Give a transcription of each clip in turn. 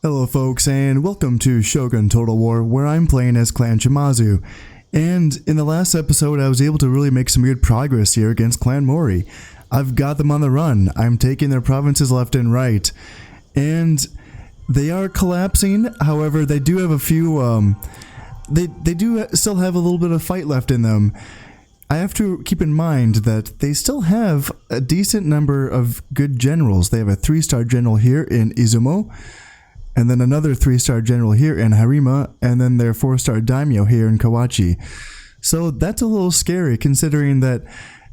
Hello folks, and welcome to Shogun Total War, where I'm playing as Clan Shimazu. And in the last episode, I was able to really make some good progress here against Clan Mori. I've got them on the run. I'm taking their provinces left and right. And they are collapsing. However, they do have a few, they do still have a little bit of fight left in them. I have to keep in mind that they still have a decent number of good generals. They have a 3-star general here in Izumo, and then another 3-star general here in Harima, and then their 4-star daimyo here in Kawachi. So that's a little scary, considering that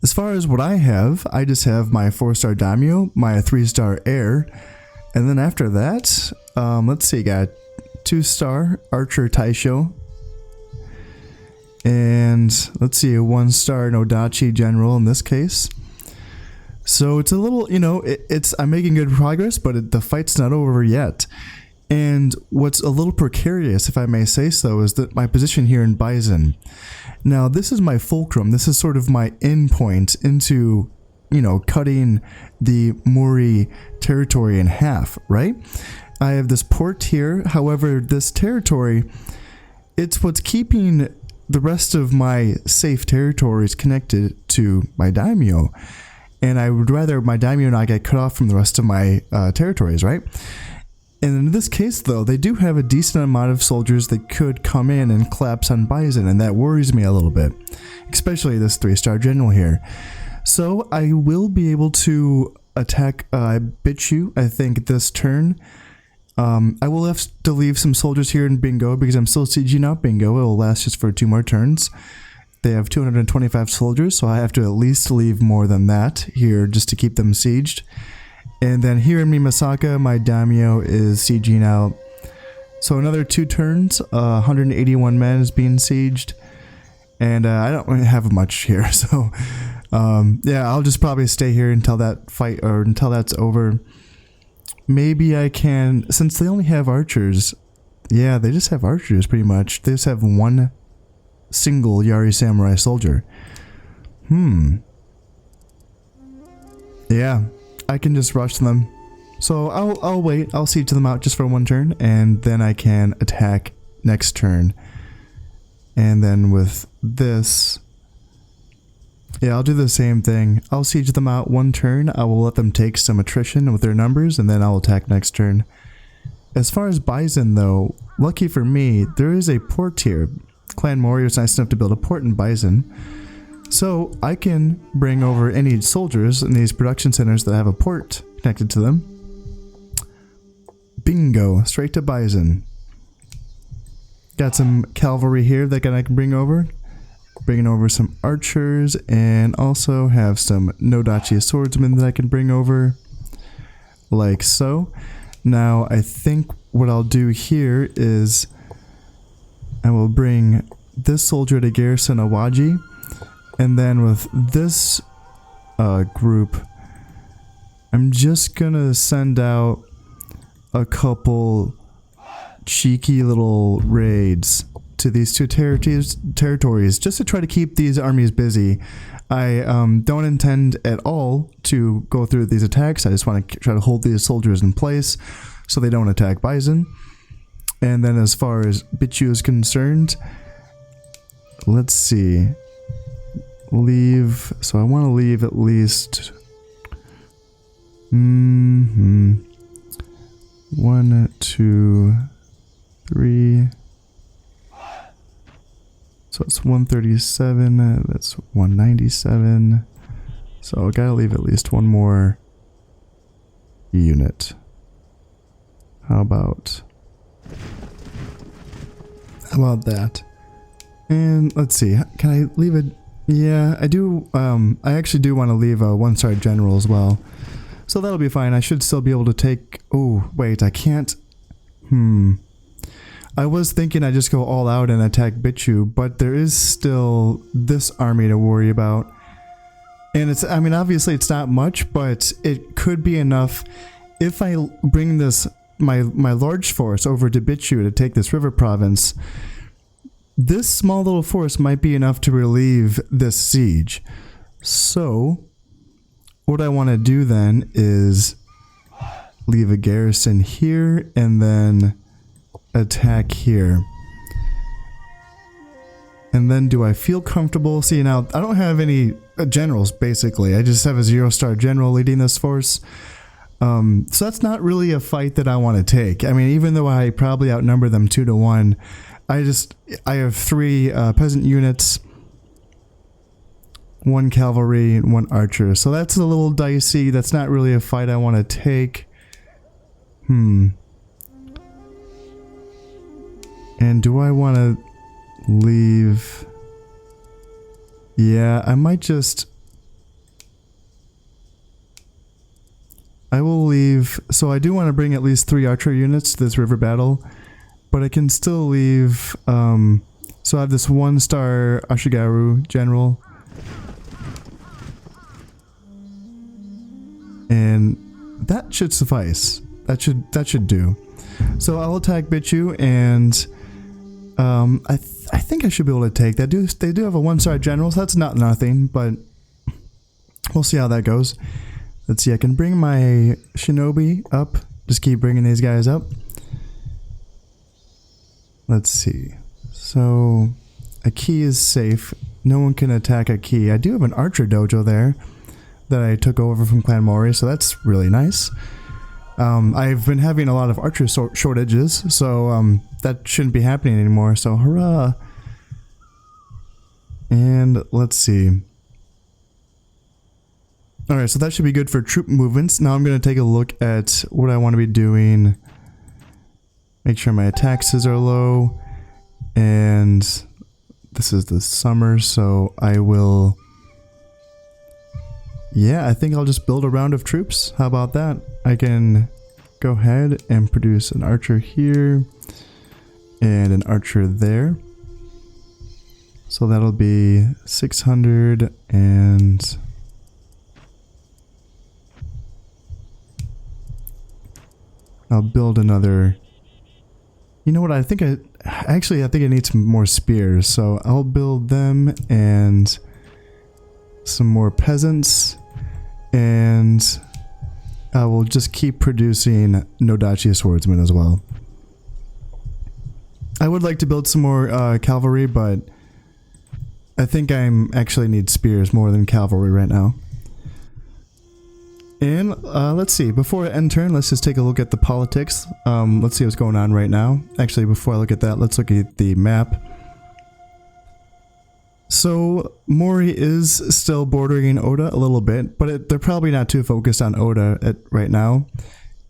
as far as what I have, I just have my 4-star daimyo, my 3-star heir, and then after that, let's see, got 2-star archer Taisho, and let's see, a 1-star Nodachi general in this case. So it's a little, you know, I'm making good progress, but the fight's not over yet. And what's a little precarious, if I may say so, is that my position here in Bison. Now, this is my fulcrum. This is sort of my endpoint into, you know, cutting the Mori territory in half, right? I have this port here. However, this territory, it's what's keeping the rest of my safe territories connected to my daimyo. And I would rather my daimyo not get cut off from the rest of my territories, right? And in this case, though, they do have a decent amount of soldiers that could come in and collapse on Bison, and that worries me a little bit, especially this 3-star general here. So I will be able to attack Bichu, I think, this turn. I will have to leave some soldiers here in Bingo because I'm still sieging out Bingo. It will last just for 2 more turns. They have 225 soldiers, so I have to at least leave more than that here just to keep them sieged. And then here in Mimasaka, my daimyo is sieging out. So another 2 turns, 181 men is being sieged. And I don't really have much here, so yeah, I'll just probably stay here until that fight, or until that's over. Maybe I can, since they only have archers. Yeah, they just have archers pretty much. They just have 1 single Yari Samurai soldier. Yeah. I can just rush them. So I'll wait. I'll siege them out just for 1 turn, and then I can attack next turn. And then with this, yeah, I'll do the same thing. I'll siege them out 1 turn. I will let them take some attrition with their numbers, and then I'll attack next turn. As far as Bison, though, lucky for me, there is a port here. Clan Mori was nice enough to build a port in Bison. So I can bring over any soldiers in these production centers that have a port connected to them. Bingo, straight to Bison. Got some cavalry here that I can bring over. Bringing over some archers, and also have some Nodachi swordsmen that I can bring over. Like so. Now I think what I'll do here is I will bring this soldier to garrison Awaji. And then with this group, I'm just gonna send out a couple cheeky little raids to these 2 territories just to try to keep these armies busy. I don't intend at all to go through these attacks. I just want to try to hold these soldiers in place so they don't attack Bison. And then as far as Bichu is concerned, let's see. Leave, so I want to leave at least 1, 2, 3. So it's 137, that's 197. So I gotta leave at least 1 more unit. How about that? And let's see, can I leave it? Yeah, I do. I actually do want to leave a 1-star general as well. So that'll be fine. I should still be able to take... Oh, wait, I can't... I was thinking I'd just go all out and attack Bichu, but there is still this army to worry about. And it's... I mean, obviously it's not much, but it could be enough if I bring this... my large force over to Bichu to take this river province. This small little force might be enough to relieve this siege. So, what I want to do then is leave a garrison here and then attack here. And then do I feel comfortable? See, now I don't have any generals basically. I just have a 0-star general leading this force. So that's not really a fight that I want to take. I mean, even though I probably outnumber them 2-1, I have 3 peasant units, 1 cavalry, and 1 archer. So that's a little dicey. That's not really a fight I want to take. And do I want to leave? Yeah, I might just... I will leave. So I do want to bring at least 3 archer units to this river battle, but I can still leave. So I have this 1-star Ashigaru general, and that should suffice. That should do. So I'll attack Bichu, and I think I should be able to take that. They do have a 1-star general, so that's not nothing, but we'll see how that goes. Let's see, I can bring my shinobi up. Just keep bringing these guys up. Let's see. So, a key is safe. No one can attack a key. I do have an archer dojo there that I took over from Clan Mori, so that's really nice. I've been having a lot of archer shortages, so that shouldn't be happening anymore, so hurrah! And let's see. Alright, so that should be good for troop movements. Now I'm going to take a look at what I want to be doing. Make sure my taxes are low. And this is the summer, so I will... Yeah, I think I'll just build a round of troops. How about that? I can go ahead and produce an archer here and an archer there. So that'll be 600 and... I'll build another... You know what, I think I need some more spears, so I'll build them and some more peasants, and I will just keep producing Nodachi swordsmen as well. I would like to build some more cavalry, but I think I actually need spears more than cavalry right now. And let's see, before I end turn, let's just take a look at the politics. Let's see what's going on right now. Actually, before I look at that, let's look at the map. So, Mori is still bordering Oda a little bit, but they're probably not too focused on Oda right now.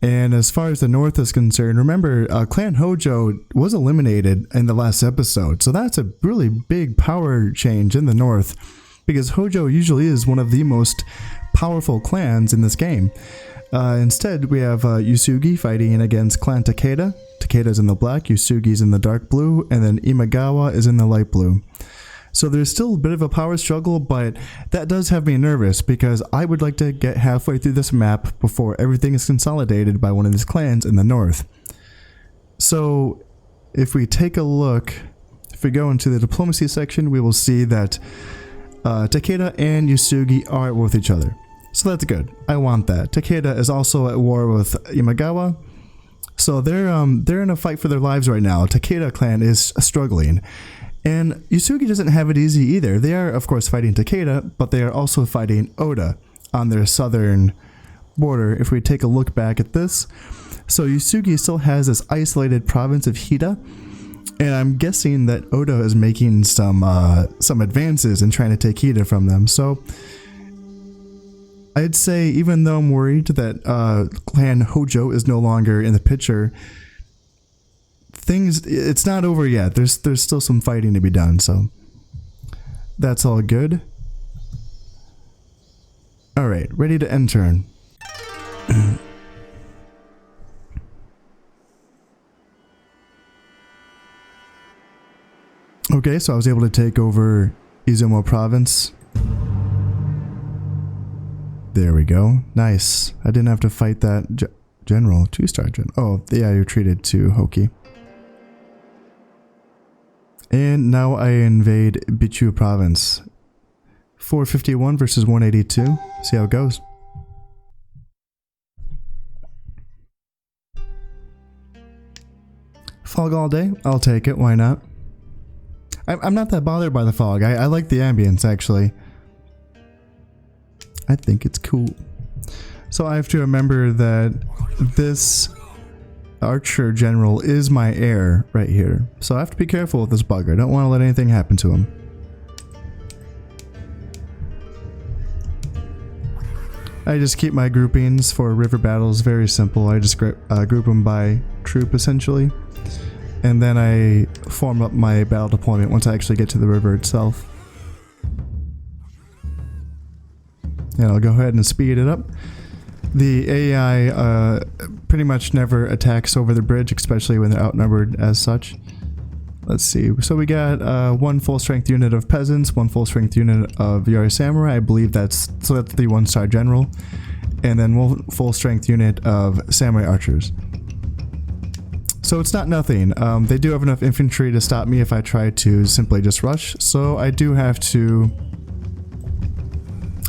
And as far as the north is concerned, remember, Clan Hojo was eliminated in the last episode, so that's a really big power change in the north, because Hojo usually is one of the most powerful clans in this game. Instead, we have Yusugi fighting against Clan Takeda. Takeda's in the black, Yusugi's in the dark blue, and then Imagawa is in the light blue. So there's still a bit of a power struggle, but that does have me nervous because I would like to get halfway through this map before everything is consolidated by one of these clans in the north. So if we take a look, if we go into the diplomacy section, we will see that Takeda and Yusugi are at war with each other. So that's good. I want that. Takeda is also at war with Imagawa. So they're in a fight for their lives right now. Takeda clan is struggling. And Yusugi doesn't have it easy either. They are, of course, fighting Takeda, but they are also fighting Oda on their southern border. If we take a look back at this, so Yusugi still has this isolated province of Hida, and I'm guessing that Oda is making some advances in trying to take Hida from them. So I'd say, even though I'm worried that Clan Hojo is no longer in the picture, it's not over yet. There's still some fighting to be done, so that's all good. Alright, ready to end turn. Okay, so I was able to take over Izumo province. There we go. Nice. I didn't have to fight that general. 2-star general. Oh, yeah, you retreated to Hoki. And now I invade Bichu province. 451 versus 182. See how it goes. Fog all day? I'll take it, why not? I'm not that bothered by the fog. I like the ambience, actually. I think it's cool. So I have to remember that this archer general is my heir right here. So I have to be careful with this bugger. I don't want to let anything happen to him. I just keep my groupings for river battles very simple. I just group them by troop, essentially. And then I form up my battle deployment once I actually get to the river itself. And I'll go ahead and speed it up. The AI pretty much never attacks over the bridge, especially when they're outnumbered as such. Let's see. So we got one full strength unit of peasants, one full strength unit of Yari Samurai. I believe that's the 1-star general. And then one full strength unit of Samurai archers. So it's not nothing. They do have enough infantry to stop me if I try to simply just rush. So I do have to,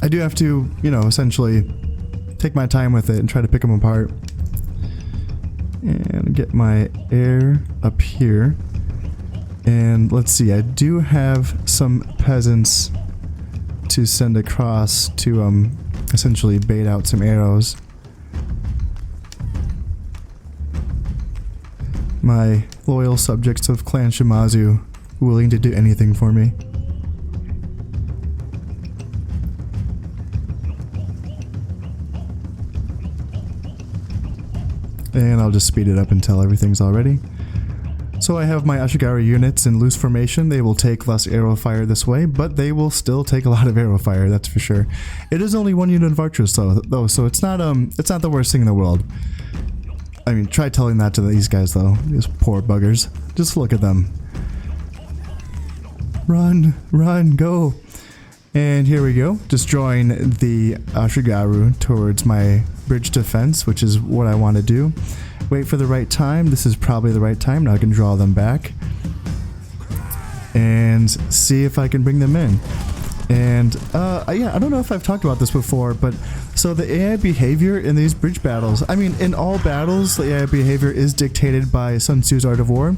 you know, essentially take my time with it and try to pick them apart. And get my air up here. And let's see, I do have some peasants to send across to essentially bait out some arrows. My loyal subjects of Clan Shimazu, willing to do anything for me. And I'll just speed it up until everything's all ready. So I have my Ashigaru units in loose formation. They will take less arrow fire this way, but they will still take a lot of arrow fire, that's for sure. It is only one unit of archers though, so it's not the worst thing in the world. I mean, try telling that to these guys though. These poor buggers. Just look at them. Run, run, go. And here we go. Destroying the Ashigaru towards my bridge defense, which is what I want to do. Wait for the right time. This is probably the right time. Now I can draw them back. And see if I can bring them in. And yeah, I don't know if I've talked about this before, but so the AI behavior in these bridge battles, I mean, in all battles, the AI behavior is dictated by Sun Tzu's Art of War,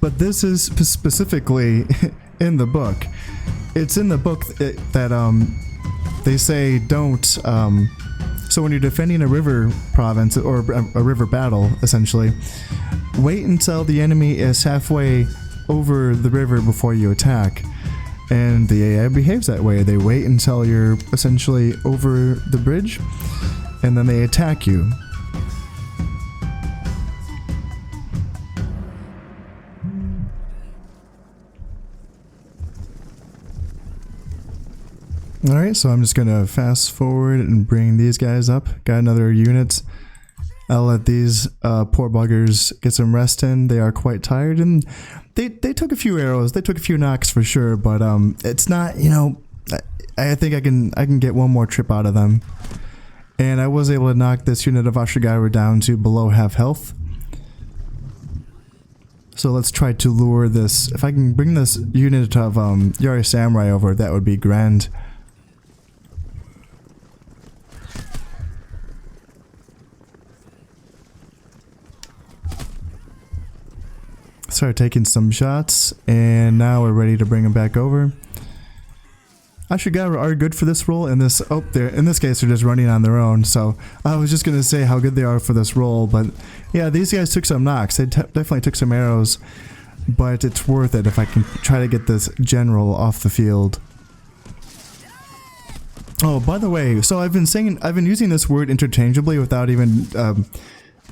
but this is specifically in the book. It's in the book that they say don't, so when you're defending a river province or a river battle, essentially, wait until the enemy is halfway over the river before you attack. And the AI behaves that way. They wait until you're essentially over the bridge, and then they attack you. Alright, so I'm just gonna fast forward and bring these guys up. Got another unit. I'll let these poor buggers get some rest in. They are quite tired, and they took a few arrows. They took a few knocks for sure, but it's not, you know, I think I can get one more trip out of them. And I was able to knock this unit of Ashigaru down to below half health. So let's try to lure this. If I can bring this unit of Yari Samurai over, that would be grand. Started taking some shots, and now we're ready to bring them back over. Ashigaru are good for this role. In this, in this case, they're just running on their own. So I was just gonna say how good they are for this role, but yeah, these guys took some knocks. They definitely took some arrows, but it's worth it if I can try to get this general off the field. Oh, by the way, so I've been using this word interchangeably without even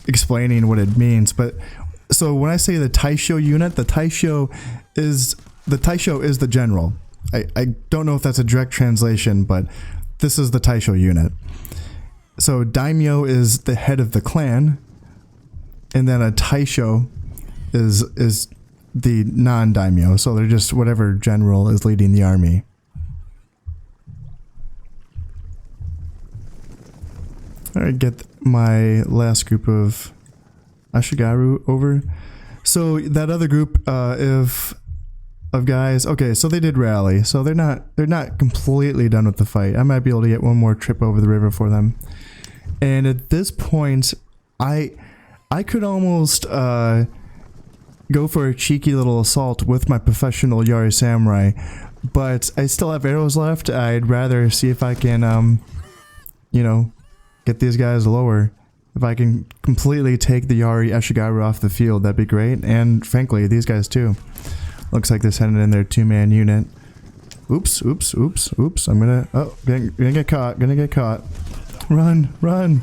explaining what it means, but. So when I say the Taisho unit, the Taisho is the general. I don't know if that's a direct translation, but this is the Taisho unit. So daimyo is the head of the clan, and then a Taisho is the non-daimyo. So they're just whatever general is leading the army. Alright, get my last group of Ashigaru over. So that other group of guys, okay, so they did rally. So they're not completely done with the fight. I might be able to get one more trip over the river for them. And at this point, I could almost go for a cheeky little assault with my professional Yari Samurai, but I still have arrows left. I'd rather see if I can, you know, get these guys lower. If I can completely take the Yari Ashigaru off the field, that'd be great. And frankly, these guys too. Looks like they're sending in their 2-man unit. Oops, oops, oops, oops. I'm gonna, oh, gonna get caught, gonna get caught. Run, run.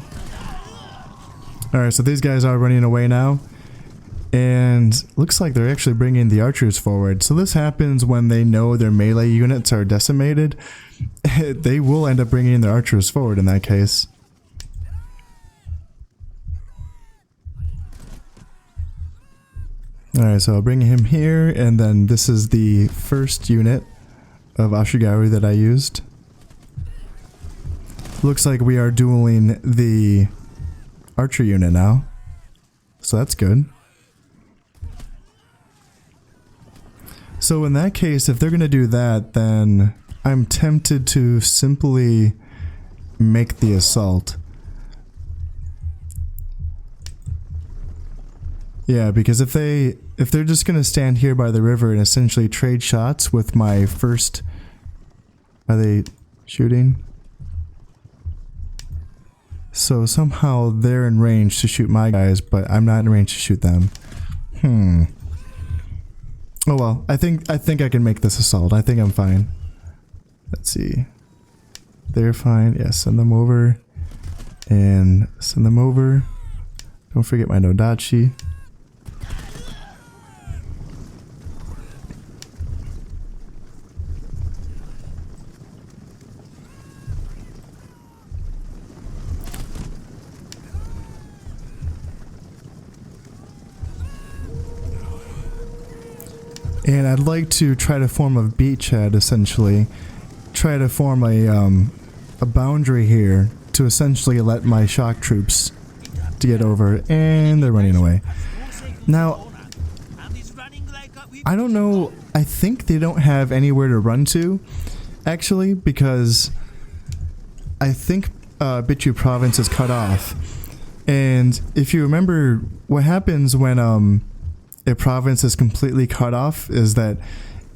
Alright, so these guys are running away now. And looks like they're actually bringing the archers forward. So this happens when they know their melee units are decimated. They will end up bringing their archers forward in that case. Alright, so I'll bring him here, and then this is the first unit of Ashigaru that I used. Looks like we are dueling the archer unit now. So that's good. So in that case, if they're going to do that, then I'm tempted to simply make the assault. Yeah, because if they're just going to stand here by the river and essentially trade shots with my first... Are they shooting? So somehow they're in range to shoot my guys, but I'm not in range to shoot them. Oh well, I think I can make this assault. I think I'm fine. Let's see. They're fine. Yeah, send them over. And send them over. Don't forget my Nodachi. And I'd like to try to form a beachhead, essentially. Try to form a boundary here to essentially let my shock troops to get over. And they're running away. Now, I don't know. I think they don't have anywhere to run to, actually, because I think Bichu province is cut off. And if you remember, what happens when a province is completely cut off is that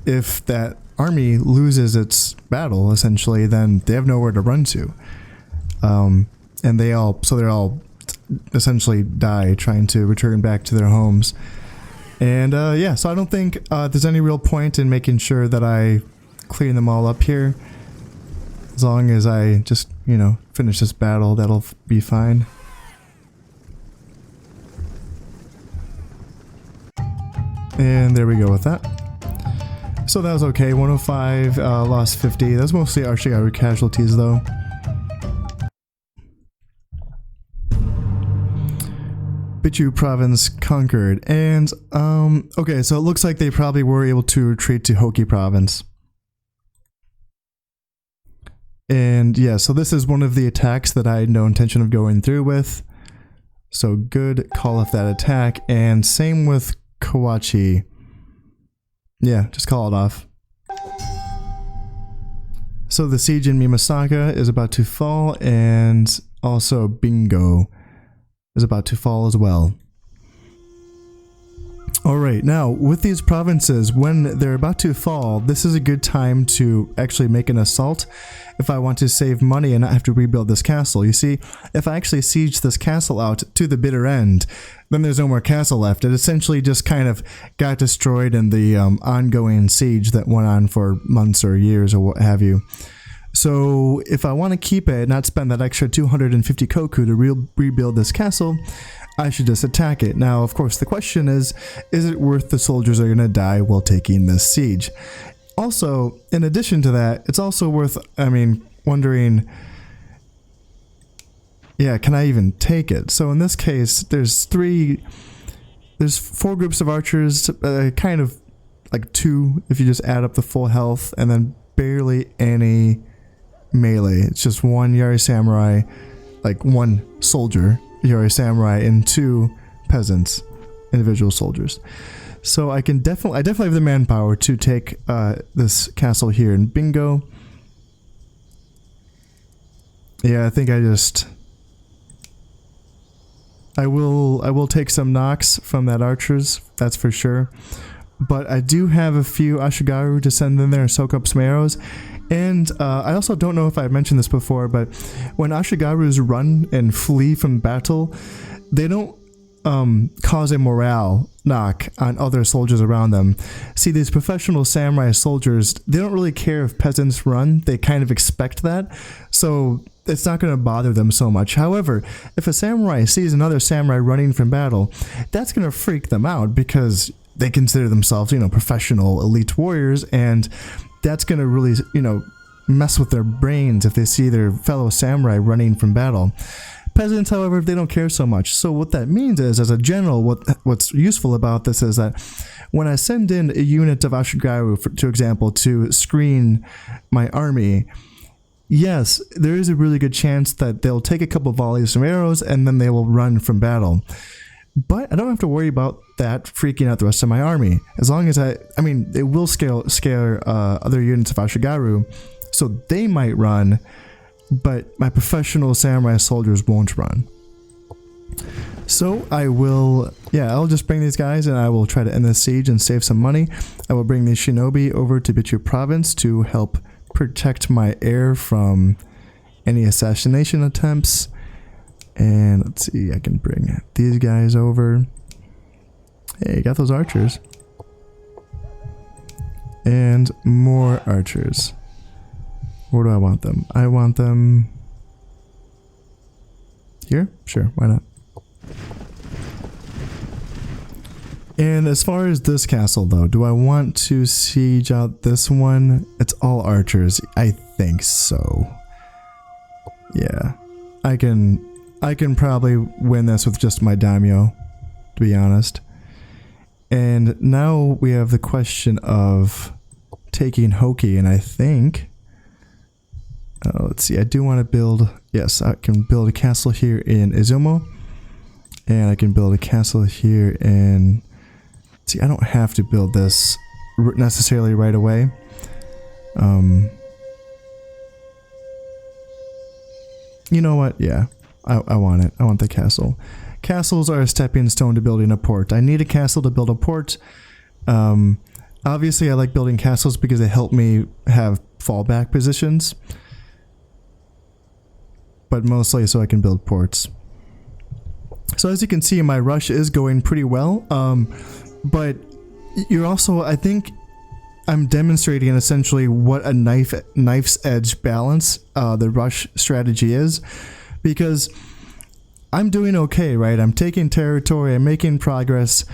if that army loses its battle, essentially, then they have nowhere to run to. And they're all essentially die trying to return back to their homes. And yeah, so I don't think there's any real point in making sure that I clean them all up here. As long as I just, you know, finish this battle, that'll be fine. And there we go with that. So that was okay. 105, lost 50. That's mostly Ashigaru casualties though. Bichu province conquered. And, okay, so it looks like they probably were able to retreat to Hoki province. And yeah, so this is one of the attacks that I had no intention of going through with. So good, call off that attack. And same with Kawachi. Yeah, just call it off. So the siege in Mimasaka is about to fall, and also Bingo is about to fall as well. Alright, now with these provinces, when they're about to fall, this is a good time to actually make an assault if I want to save money and not have to rebuild this castle. You see, if I actually siege this castle out to the bitter end, then there's no more castle left. It essentially just kind of got destroyed in the ongoing siege that went on for months or years or what have you. So if I want to keep it, not spend that extra 250 koku to rebuild this castle, I should just attack it. Now, of course, the question is it worth the soldiers are going to die while taking this siege? Also, in addition to that, it's also worth, I mean, wondering, yeah, can I even take it? So in this case, there's 4 groups of archers, kind of like 2 if you just add up the full health, and then barely any melee. It's just 1 Yari Samurai, like 1 soldier Yari Samurai, and 2 peasants, individual soldiers. So I definitely have the manpower to take this castle here in Bingo. Yeah, I think I just I will take some knocks from that archers, that's for sure. But I do have a few Ashigaru to send in there and soak up some arrows. And I also don't know if I mentioned this before, but when Ashigarus run and flee from battle, they don't cause a morale knock on other soldiers around them. See, these professional samurai soldiers, they don't really care if peasants run. They kind of expect that. So it's not going to bother them so much. However, if a samurai sees another samurai running from battle, that's going to freak them out because they consider themselves, professional elite warriors, and that's going to really, mess with their brains if they see their fellow samurai running from battle. Peasants, however, they don't care so much. So what that means is, as a general, what's useful about this is that when I send in a unit of Ashigaru, for example, to screen my army, yes, there is a really good chance that they'll take a couple volleys from arrows and then they will run from battle. But I don't have to worry about that freaking out the rest of my army. As long as it will scare other units of Ashigaru, so they might run, but my professional samurai soldiers won't run. So I'll just bring these guys and I will try to end this siege and save some money. I will bring these shinobi over to Bichu province to help protect my heir from any assassination attempts. And let's see, I can bring these guys over. Hey, got those archers. And more archers. Where do I want them? I want them here? Sure, why not? And as far as this castle though, do I want to siege out this one? It's all archers. I think so. Yeah. I can probably win this with just my daimyo, to be honest. And now we have the question of taking Hoki, and I think let's see, I do want to build, yes, I can build a castle here in Izumo, and I can build a castle here in, see, I don't have to build this necessarily right away. You know what, yeah, I want it, I want the castle. Castles are a stepping stone to building a port. I need a castle to build a port. Obviously I like building castles because they help me have fallback positions, but mostly so I can build ports. So as you can see, my rush is going pretty well, but you're also, I think I'm demonstrating essentially what a knife's edge balance the rush strategy is, because I'm doing okay, right? I'm taking territory, I'm making progress,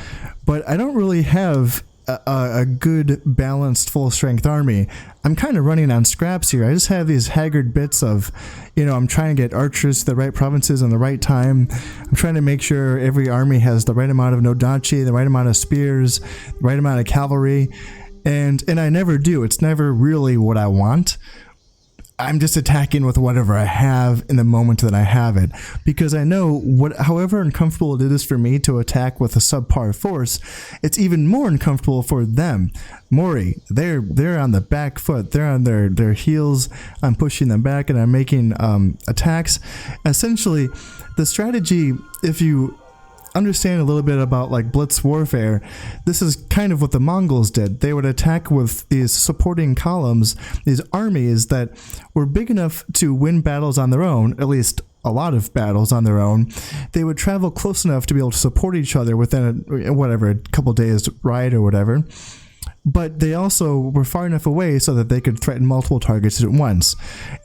but I don't really have a good balanced full strength army. I'm kind of running on scraps here. I just have these haggard bits of, I'm trying to get archers to the right provinces in the right time. I'm trying to make sure every army has the right amount of nodachi, the right amount of spears, the right amount of cavalry, and I never do. It's never really what I want. I'm just attacking with whatever I have in the moment that I have it, because I know however uncomfortable it is for me to attack with a subpar force, it's even more uncomfortable for them. Mori, they're on the back foot, they're on their heels. I'm pushing them back and I'm making attacks. Essentially, the strategy, if you understand a little bit about like blitz warfare, this is kind of what the Mongols did. They would attack with these supporting columns, these armies that were big enough to win battles on their own, at least a lot of battles on their own. They would travel close enough to be able to support each other within a couple days ride or whatever. But they also were far enough away so that they could threaten multiple targets at once.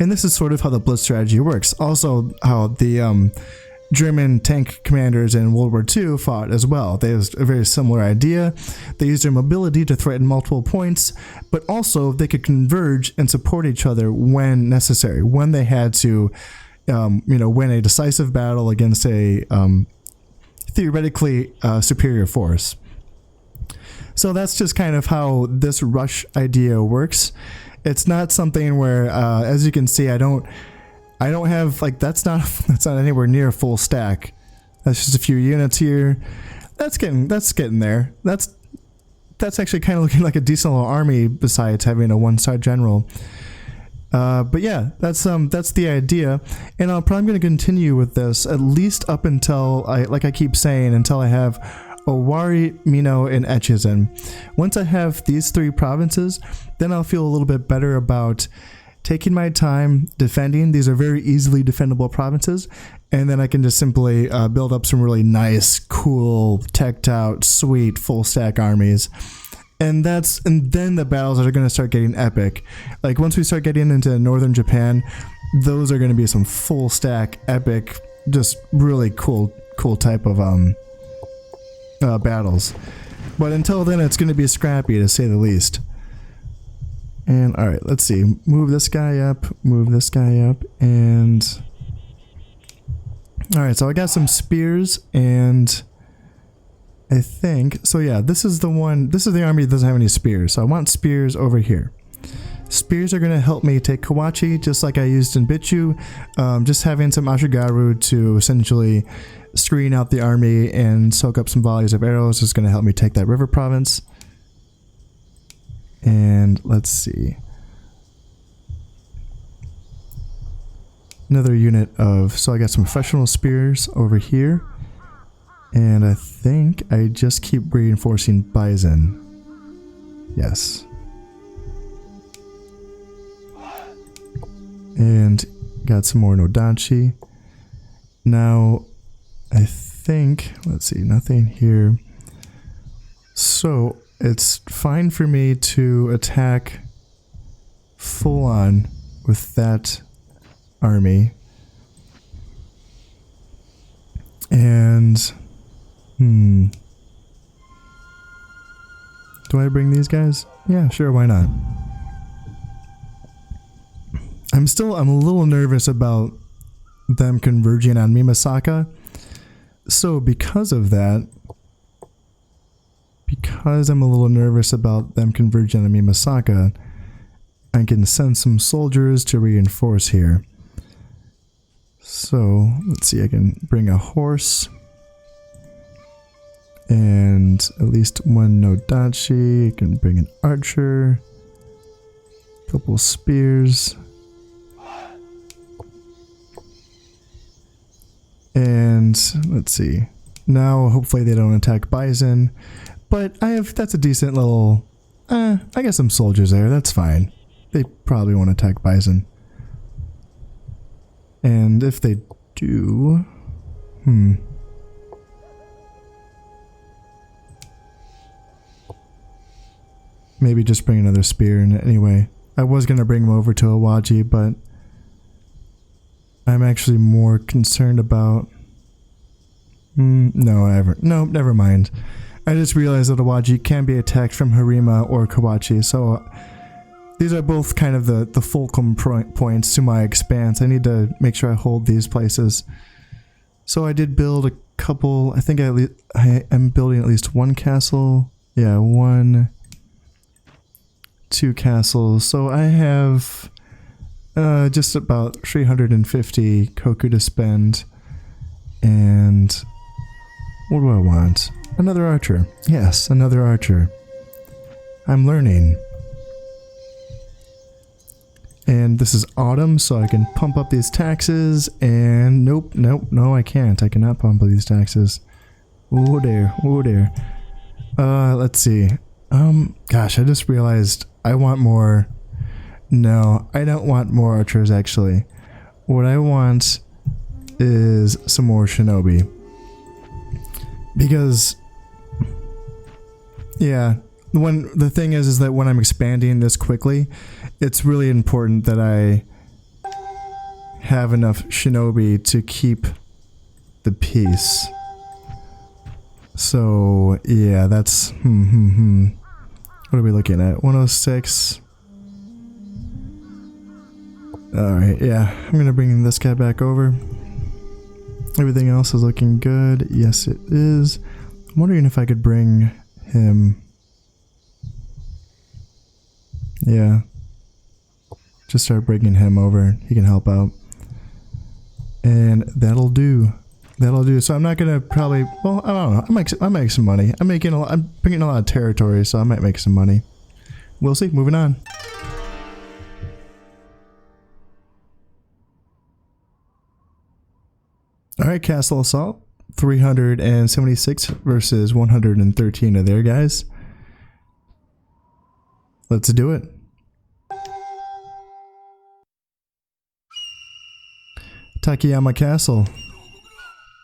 And this is sort of how the blitz strategy works. Also how the German tank commanders in World War II fought as well. They had a very similar idea. They used their mobility to threaten multiple points, but also they could converge and support each other when necessary, when they had to, win a decisive battle against a theoretically superior force. So that's just kind of how this rush idea works. It's not something where, as you can see, I don't have, like, that's not anywhere near a full stack. That's just a few units here. That's getting there. That's actually kind of looking like a decent little army besides having a one-star general. But yeah, that's the idea, and I'm probably going to continue with this at least up until like I keep saying, until I have Owari, Mino, and Echizen. Once I have these 3 provinces, then I'll feel a little bit better about taking my time defending. These are very easily defendable provinces, and then I can just simply build up some really nice, cool, teched out, sweet, full stack armies. And then the battles are going to start getting epic. Like once we start getting into northern Japan, those are going to be some full stack, epic, just really cool type of battles. But until then, it's going to be scrappy to say the least. And all right, let's see. Move this guy up, and all right. So I got some spears, and I think so. Yeah, this is the one. This is the army that doesn't have any spears. So I want spears over here. Spears are going to help me take Kawachi, just like I used in Bichu. Just having some Ashigaru to essentially screen out the army and soak up some volleys of arrows is going to help me take that river province. And let's see. Another unit of, so I got some professional spears over here. And I think I just keep reinforcing Bison. Yes. And got some more Nodachi. Now, I think, let's see, nothing here. So, it's fine for me to attack full on with that army. And, do I bring these guys? Yeah, sure, why not? I'm a little nervous about them converging on Mimasaka. So because of that, because I'm a little nervous about them converging on Mimasaka, I can send some soldiers to reinforce here. So let's see, I can bring a horse and at least one Nodachi. I can bring an archer, a couple spears. And let's see. Now, hopefully they don't attack Bison. But that's a decent little, I got some soldiers there. That's fine. They probably won't attack Bison. And if they do, maybe just bring another spear in it anyway. I was going to bring him over to Awaji, but I'm actually more concerned about... No, never mind. I just realized that Awaji can be attacked from Harima or Kawachi, so these are both kind of the fulcrum points to my expanse. I need to make sure I hold these places. So I did build a couple, I think I am building at least one castle. Yeah, 2 castles. So I have... just about 350 koku to spend. And what do I want? Another archer. Yes, another archer. I'm learning. And this is autumn, so I can pump up these taxes. And nope, no, I can't. I cannot pump up these taxes. Oh dear, oh dear. Let's see. Gosh, I just realized I want more. No, I don't want more archers, actually. What I want is some more shinobi. Because, yeah, the thing is that when I'm expanding this quickly, it's really important that I have enough shinobi to keep the peace. So, yeah, that's, What are we looking at? 106. Alright, yeah, I'm gonna bring this guy back over. Everything else is looking good. Yes, it is. I'm wondering if I could bring him. Yeah. Just start bringing him over. He can help out. And that'll do. That'll do. So I'm not gonna probably, well, I don't know. I make some money. I'm bringing a lot of territory, so I might make some money. We'll see. Moving on. Alright, Castle Assault. 376 versus 113 of their guys. Let's do it. Takayama Castle.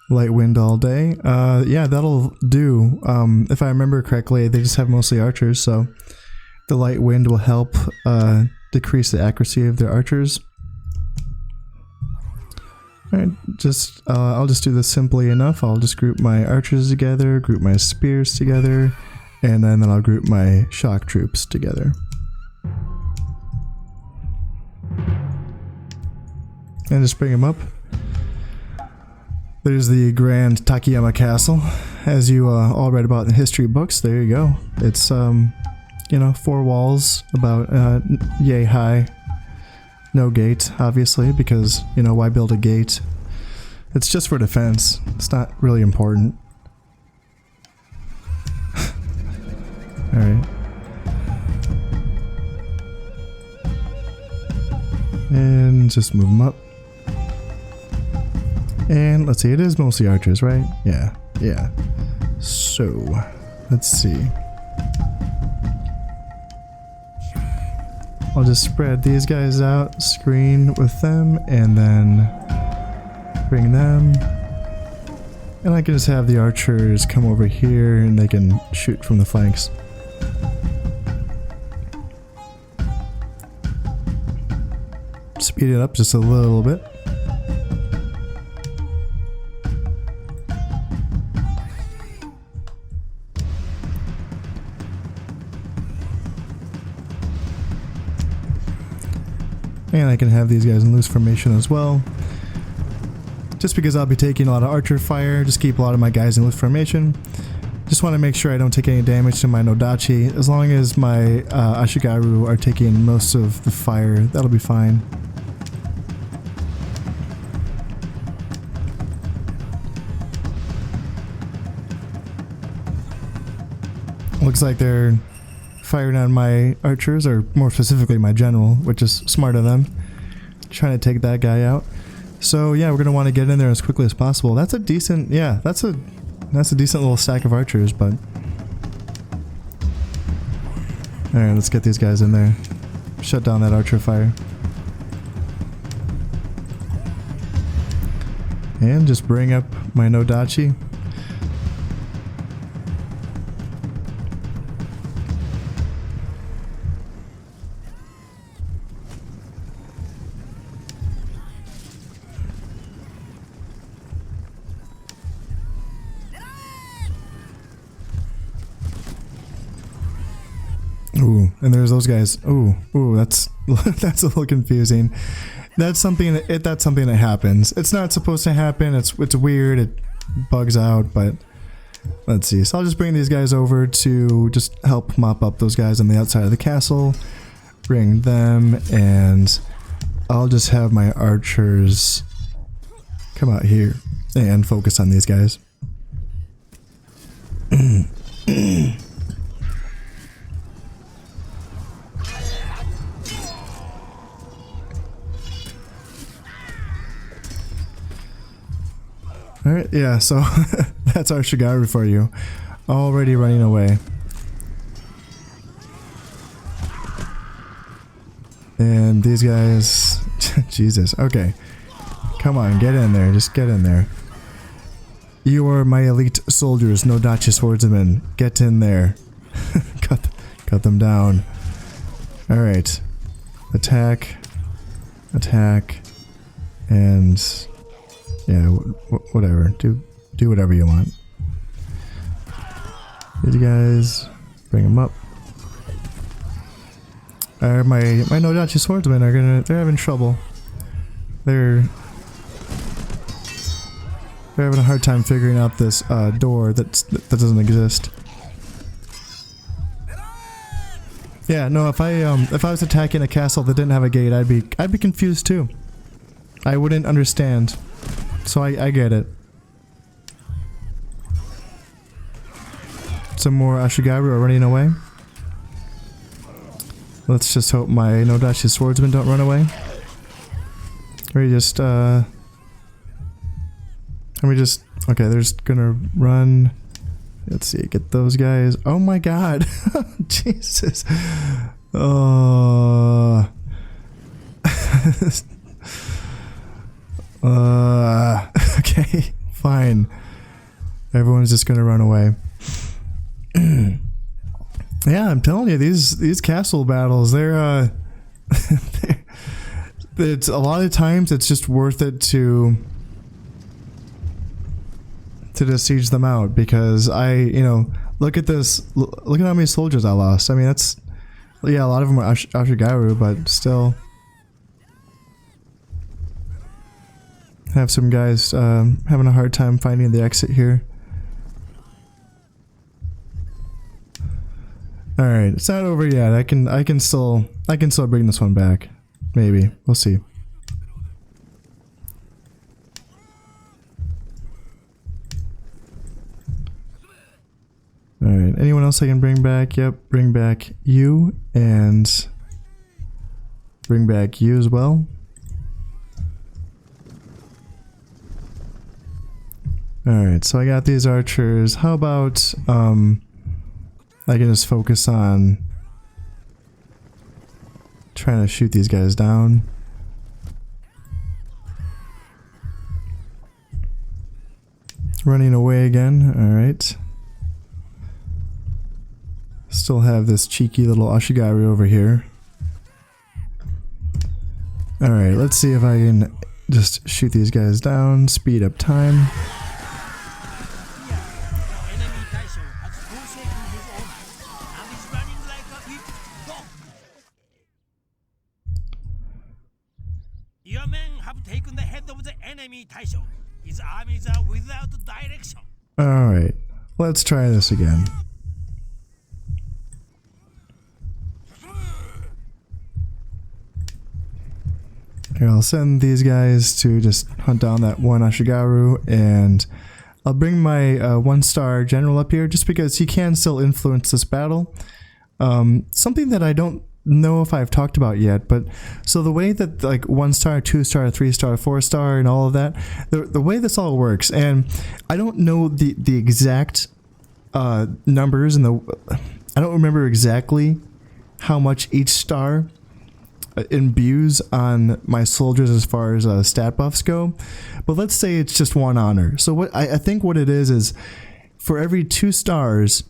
Light wind all day. Yeah, that'll do. If I remember correctly, they just have mostly archers, so the light wind will help decrease the accuracy of their archers. Alright, I'll just do this simply enough. I'll just group my archers together, group my spears together, and then I'll group my shock troops together. And just bring them up. There's the Grand Takayama Castle, as you all read about in the history books. There you go. It's, you know, 4 walls, about yay high. No gate, obviously, because, you know, why build a gate? It's just for defense. It's not really important. Alright. And just move them up. And let's see, it is mostly archers, right? Yeah, yeah. So, let's see. I'll just spread these guys out, screen with them, and then bring them. And I can just have the archers come over here and they can shoot from the flanks. Speed it up just a little bit. And I can have these guys in loose formation as well. Just because I'll be taking a lot of archer fire, just keep a lot of my guys in loose formation. Just want to make sure I don't take any damage to my Nodachi. As long as my Ashigaru are taking most of the fire, that'll be fine. Looks like they're firing on my archers, or more specifically my general, which is smart of them. Trying to take that guy out. So yeah, we're gonna want to get in there as quickly as possible. That's a decent, yeah, that's a decent little stack of archers, but alright, let's get these guys in there. Shut down that archer fire. And just bring up my Nodachi. Ooh, and there's those guys. Ooh, that's that's a little confusing. That's something that happens. It's not supposed to happen. It's weird. It bugs out, but let's see. So I'll just bring these guys over to just help mop up those guys on the outside of the castle. Bring them, and I'll just have my archers come out here and focus on these guys. Alright, yeah, so that's our Shigaru for you. Already running away. And these guys... Jesus, okay. Come on, get in there, just get in there. You are my elite soldiers, Nodachi swordsmen. Get in there. cut them down. Alright. Attack. Attack. And... yeah, whatever. Do whatever you want. These guys, bring them up. My Nodachi swordsmen they're having trouble. They're having a hard time figuring out this door that doesn't exist. Yeah, no. If I was attacking a castle that didn't have a gate, I'd be confused too. I wouldn't understand. So I get it. Some more Ashigaru are running away. Let's just hope my Nodachi swordsmen don't run away. Or just, I Let me just... Okay, they're just gonna run... Let's see, get those guys. Oh my god. Jesus. Oh. Okay, fine. Everyone's just gonna run away. Yeah, I'm telling you, these castle battles, they're it's a lot of times it's just worth it to just siege them out, because look at this, look at how many soldiers I lost. I mean, that's, yeah, a lot of them are Ashigaru, but still have some guys having a hard time finding the exit here. All right, it's not over yet. I can still bring this one back. Maybe, we'll see. Alright, anyone else I can bring back? Yep, bring back you, and bring back you as well. Alright, so I got these archers. How about, I can just focus on trying to shoot these guys down. Running away again, alright. Still have this cheeky little Ashigaru over here. Alright, let's see if I can just shoot these guys down, speed up time. Your men have taken the head of the enemy Taisho. His armies are without direction. Alright, let's try this again. Here, I'll send these guys to just hunt down that one Ashigaru, and I'll bring my 1-star general up here just because he can still influence this battle. Something that I don't know if I've talked about yet, but so the way that like 1-star, 2-star, 3-star, 4-star and all of that, the way this all works, and I don't know the exact numbers, and I don't remember exactly how much each star imbues on my soldiers as far as stat buffs go, but let's say it's just 1 honor. So what I think what it is for every 2 stars,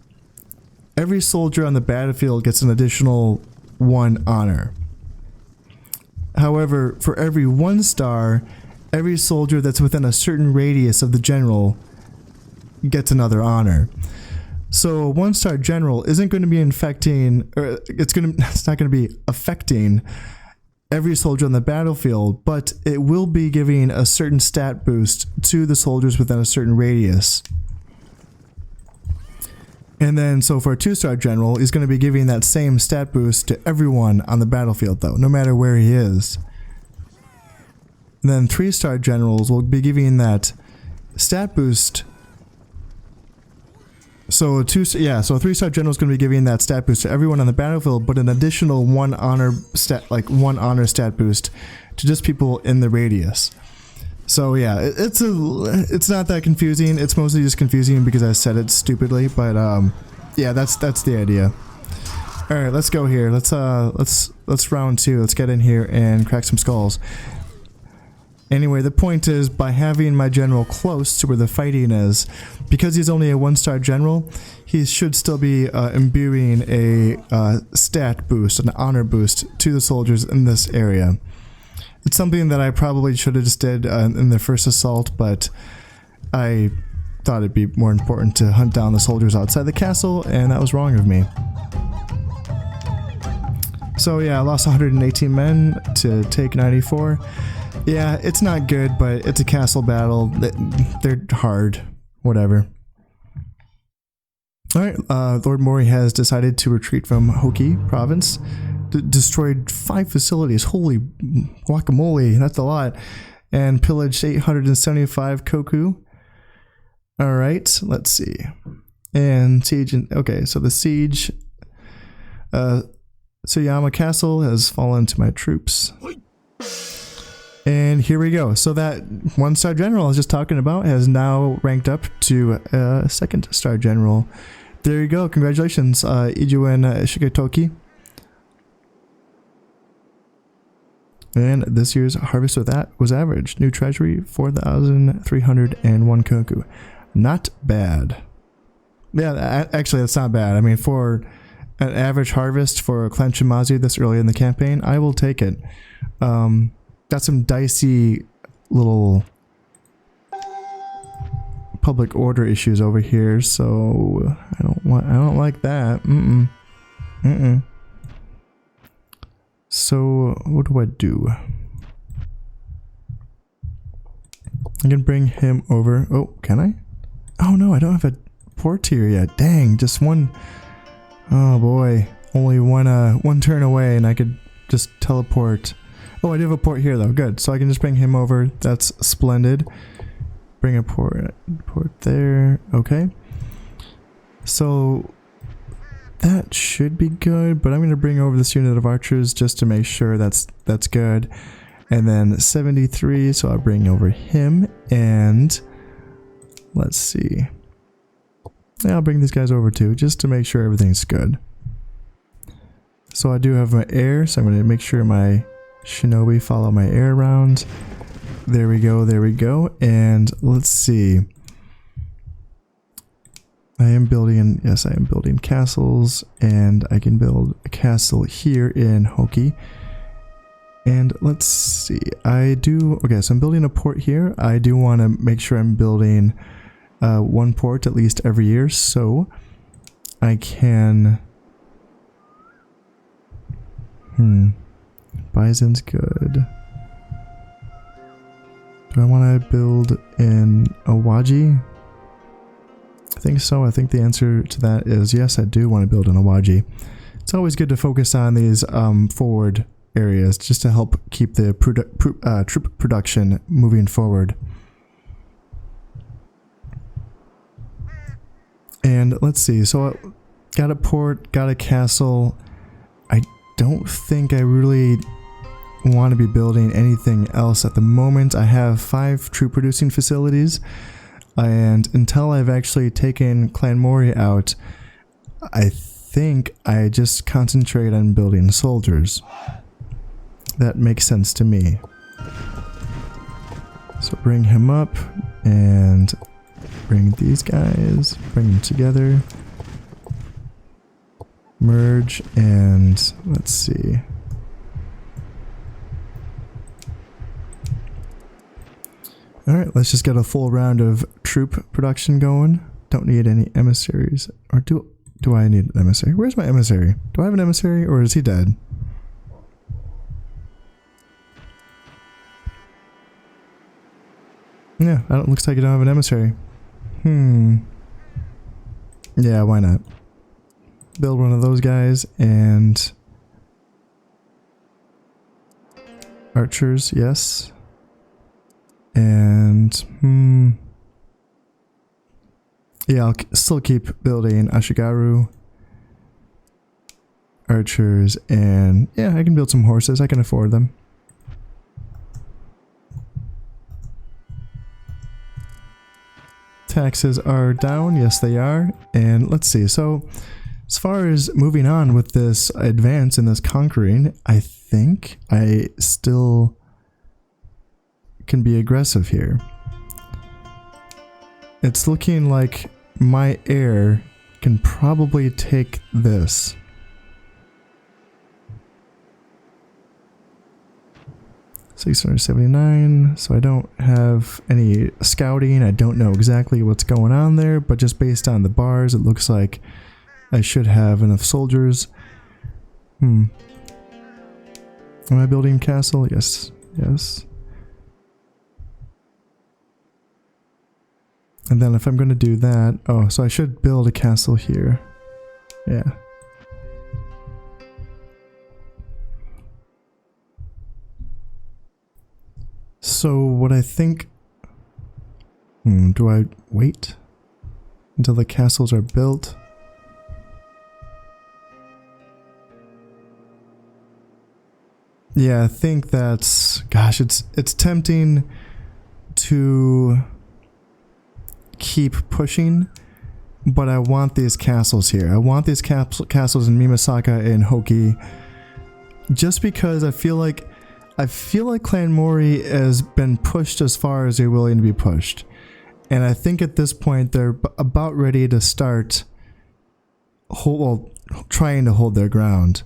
every soldier on the battlefield gets an additional 1 honor. However, for every 1 star, every soldier that's within a certain radius of the general gets another honor. So a 1-star general isn't going to be infecting, or it's not going to be affecting every soldier on the battlefield, but it will be giving a certain stat boost to the soldiers within a certain radius. And then, so for a 2-star general, he's going to be giving that same stat boost to everyone on the battlefield, though, no matter where he is. And then 3-star generals will be giving that stat boost. So a 3-star general is going to be giving that stat boost to everyone on the battlefield, but an additional 1 honor stat, like 1 honor stat boost to just people in the radius. So yeah, it's not that confusing. It's mostly just confusing because I said it stupidly, but yeah, that's the idea. All right, let's go here. Let's round 2. Let's get in here and crack some skulls. Anyway, the point is, by having my general close to where the fighting is, because he's only a 1-star general, he should still be imbuing a stat boost, an honor boost to the soldiers in this area. It's something that I probably should have just did in the first assault, but I thought it'd be more important to hunt down the soldiers outside the castle, and that was wrong of me. So yeah, I lost 118 men to take 94. Yeah, it's not good, but it's a castle battle. They're hard. Whatever. Alright, Lord Mori has decided to retreat from Hoki province. Destroyed 5 facilities. Holy guacamole, that's a lot. And pillaged 875 koku. Alright, let's see. And siege, okay, so the siege. Tsuyama Castle has fallen to my troops. And here we go. So that 1-star general I was just talking about has now ranked up to a 2-star general. There you go. Congratulations, Ijuen Shigetoki. And this year's harvest with that was average. New treasury, 4,301 koku. Not bad. Yeah, actually that's not bad. I mean, for an average harvest for Clan Shimazu this early in the campaign, I will take it. Got some dicey little public order issues over here, so I don't like that. So what do I do? I can bring him over. Oh, can I? Oh no, I don't have a port here yet. Dang, just one. Oh boy, only one turn away, and I could just teleport. Oh, I do have a port here though. Good. So I can just bring him over. That's splendid. Bring a port there. Okay. So that should be good, but I'm going to bring over this unit of archers just to make sure that's good. And then 73, so I'll bring over him, and let's see. Yeah, I'll bring these guys over too, just to make sure everything's good. So I do have my air, so I'm going to make sure my shinobi follow my air around. There we go, and let's see. I am building castles, and I can build a castle here in Hoki. And let's see, okay, so I'm building a port here. I do want to make sure I'm building one port at least every year, so I can... Bison's good. Do I want to build in Awaji? I think so. I think the answer to that is yes, I do want to build in Awaji. It's always good to focus on these forward areas just to help keep the troop production moving forward. And let's see, so I got a port, got a castle. I don't think I really want to be building anything else at the moment. I have 5 troop producing facilities, and until I've actually taken Clan Mori out, I think I just concentrate on building soldiers. That makes sense to me. So bring him up and bring these guys, bring them together, merge, and let's see. Alright, let's just get a full round of troop production going. Don't need any emissaries. Or do I need an emissary? Where's my emissary? Do I have an emissary, or is he dead? Yeah, looks like I don't have an emissary. Yeah, why not? Build one of those guys, and... archers, yes. And, yeah, I'll still keep building Ashigaru, archers, and yeah, I can build some horses. I can afford them. Taxes are down. Yes, they are. And let's see. So, as far as moving on with this advance and this conquering, I think I still can be aggressive here. It's looking like my heir can probably take this. $679, so I don't have any scouting. I don't know exactly what's going on there, but just based on the bars, it looks like I should have enough soldiers. Am I building a castle? Yes. Yes. And then if I'm going to do that... oh, so I should build a castle here. Yeah. So what I think... do I wait until the castles are built? Yeah, I think that's, gosh, it's tempting to keep pushing, but I want these castles here. I want these castles in Mimasaka and Hoki, just because I feel like Clan Mori has been pushed as far as they're willing to be pushed. And I think at this point they're about ready to start trying to hold their ground.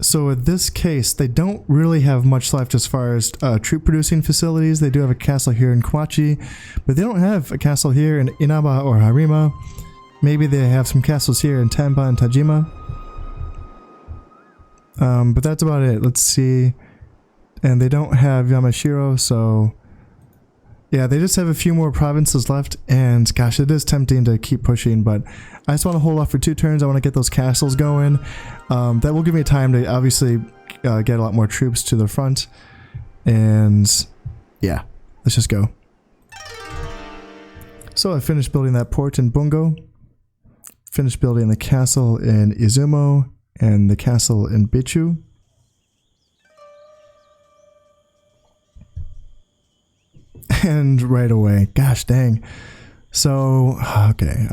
So in this case, they don't really have much left as far as troop producing facilities. They do have a castle here in Kawachi, but they don't have a castle here in Inaba or Harima. Maybe they have some castles here in Tamba and Tajima. But that's about it. Let's see. And they don't have Yamashiro, so yeah, they just have a few more provinces left, and gosh, it is tempting to keep pushing, but I just want to hold off for 2 turns. I want to get those castles going. That will give me time to obviously get a lot more troops to the front, and yeah, let's just go. So I finished building that port in Bungo, finished building the castle in Izumo, and the castle in Bichu. And right away, gosh dang. So, okay,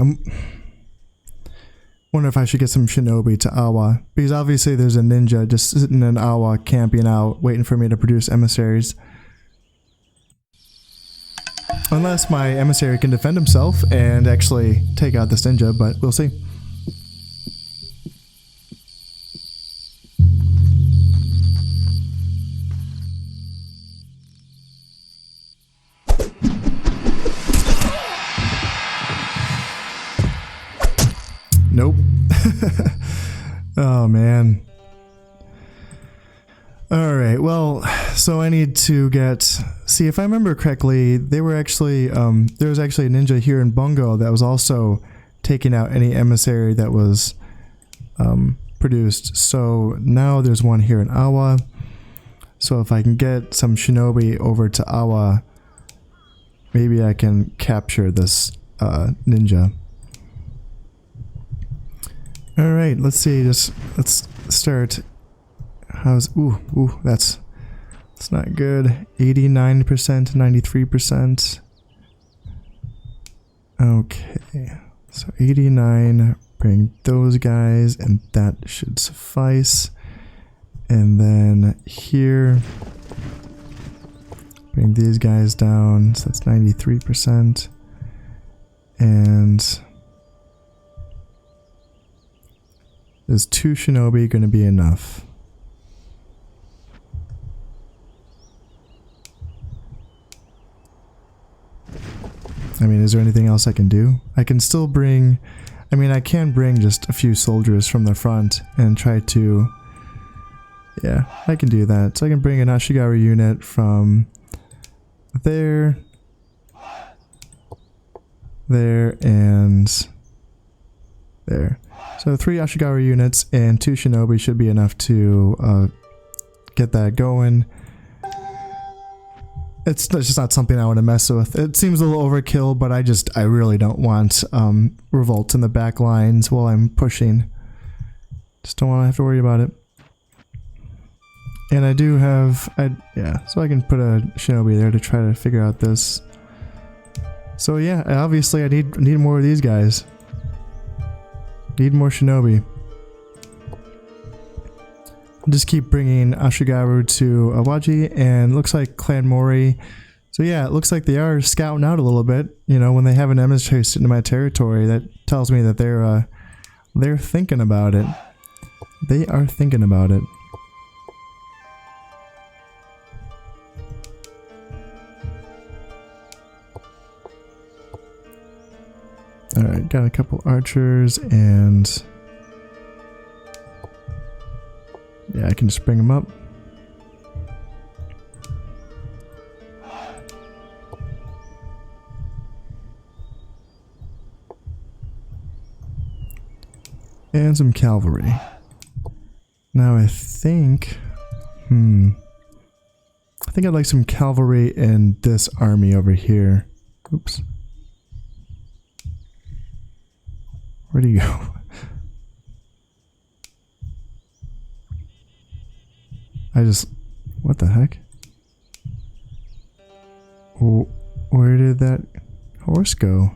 wonder if I should get some shinobi to Awa, because obviously there's a ninja just sitting in Awa camping out, waiting for me to produce emissaries. Unless my emissary can defend himself and actually take out this ninja, but we'll see. Nope. Oh man. Alright, well, so I need to see if I remember correctly, they were actually, there was actually a ninja here in Bungo that was also taking out any emissary that was produced. So now there's one here in Awa. So if I can get some shinobi over to Awa, maybe I can capture this ninja. Alright, let's see, let's start. That's not good. 89%, 93%. Okay, so 89, bring those guys, and that should suffice. And then here, bring these guys down, so that's 93%. And is 2 shinobi going to be enough? I mean, is there anything else I can do? I can still bring, I mean, I can bring just a few soldiers from the front and try to, yeah, I can do that. So I can bring an Ashigaru unit from there, and there. So 3 Ashigaru units and 2 shinobi should be enough to get that going. It's just not something I want to mess with. It seems a little overkill, but I really don't want revolts in the back lines while I'm pushing. Just don't want to have to worry about it. And I do have, yeah, so I can put a shinobi there to try to figure out this. So yeah, obviously I need more of these guys. Need more shinobi. Just keep bringing Ashigaru to Awaji, and looks like Clan Mori. So yeah, it looks like they are scouting out a little bit. You know, when they have an emissary sitting in my territory, that tells me that they're thinking about it. They are thinking about it. Alright, got a couple archers, and yeah, I can just bring them up. And some cavalry. Now I think, I think I'd like some cavalry in this army over here. Oops. Where'd he go? What the heck? Where did that horse go?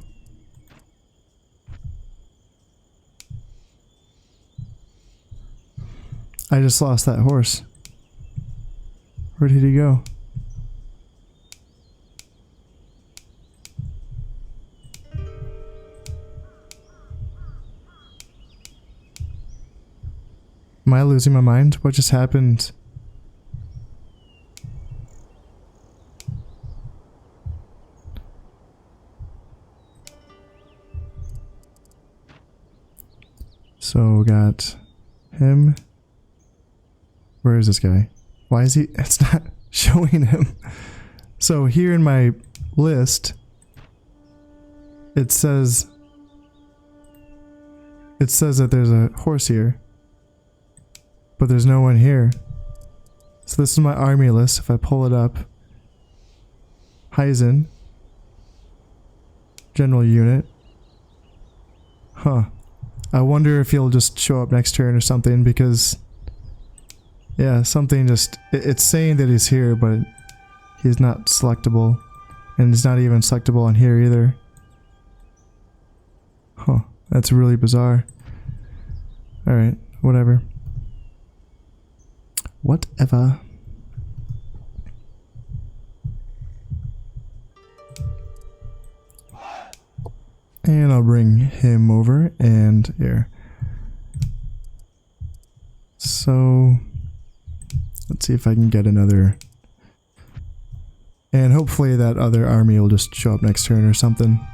I just lost that horse. Where did he go? Am I losing my mind? What just happened? So we got him. Where is this guy? Why is he? It's not showing him. So here in my list, it says that there's a horse here, but there's no one here. So this is my army list. If I pull it up, Heisen, general unit. Huh. I wonder if he'll just show up next turn or something, because yeah, something just, it's saying that he's here, but he's not selectable, and he's not even selectable on here either. Huh, that's really bizarre. Alright, whatever. Whatever. And I'll bring him over, and here. So let's see if I can get another, and hopefully that other army will just show up next turn or something.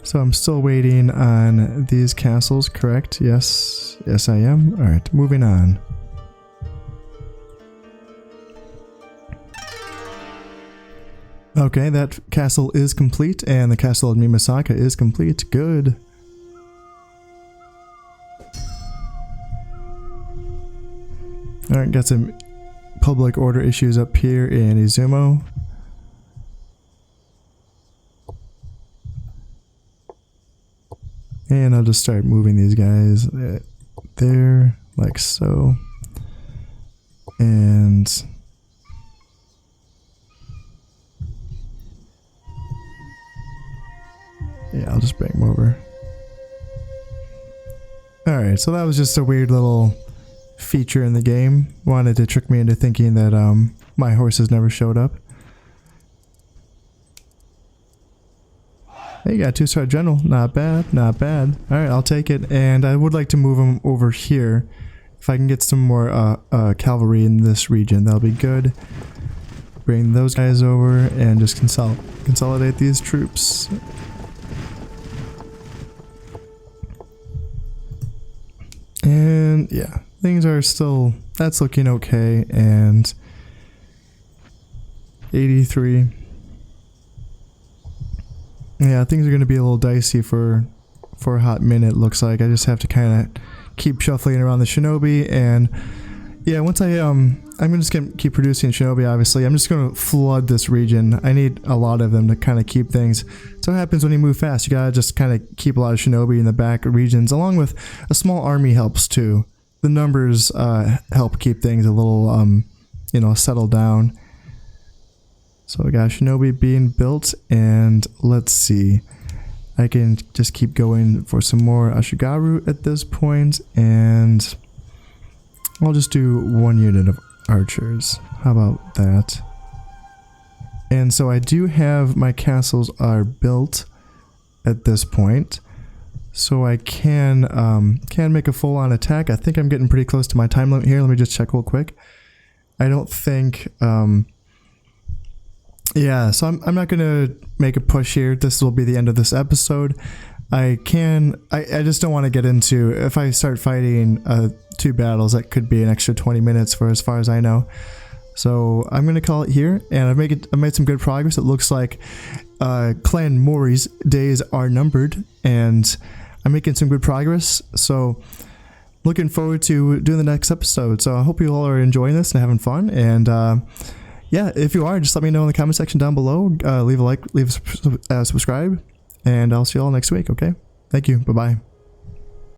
So I'm still waiting on these castles, correct? Yes, yes I am. Alright, moving on. Okay, that castle is complete, and the castle of Mimasaka is complete. Good. Alright, got some public order issues up here in Izumo. And I'll just start moving these guys there, like so. And yeah, I'll just bring them over. Alright, so that was just a weird little feature in the game. Wanted to trick me into thinking that my horses never showed up. Hey, you got 2-star general. Not bad, not bad. Alright, I'll take it. And I would like to move them over here. If I can get some more cavalry in this region, that'll be good. Bring those guys over and just consolidate these troops. And yeah, things are still, that's looking okay. And 83. Yeah, things are going to be a little dicey for a hot minute, looks like. I just have to kind of keep shuffling around the shinobi, and yeah, once I'm just going to keep producing shinobi, obviously. I'm just going to flood this region. I need a lot of them to kind of keep things. So what happens when you move fast? You got to just kind of keep a lot of shinobi in the back regions, along with a small army helps too. The numbers help keep things a little, you know, settled down. So we got shinobi being built, and let's see. I can just keep going for some more Ashigaru at this point, and I'll just do 1 unit of archers. How about that? And so I do have, my castles are built at this point, so I can make a full-on attack. I think I'm getting pretty close to my time limit here. Let me just check real quick. I don't think yeah, so I'm not gonna make a push here. This will be the end of this episode. I just don't want to get into, if I start fighting 2 battles, that could be an extra 20 minutes for as far as I know. So I'm gonna call it here, and I've made some good progress. It looks like Clan Mori's days are numbered, and I'm making some good progress. So looking forward to doing the next episode. So I hope you all are enjoying this and having fun, and yeah, if you are, just let me know in the comment section down below. Leave a like, leave a subscribe, and I'll see you all next week, okay? Thank you. Bye-bye.